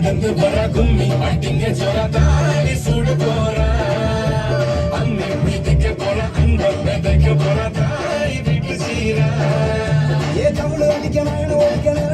நடந்து வர கும்மி அட்டிங்க ஜோர தாடி சூடு போற அன்னை வீட்டுக்க போற அன்ப விதைக்க போற தாய் வீட்டு சீரா ஏ தமிழ் அடிக்கணும்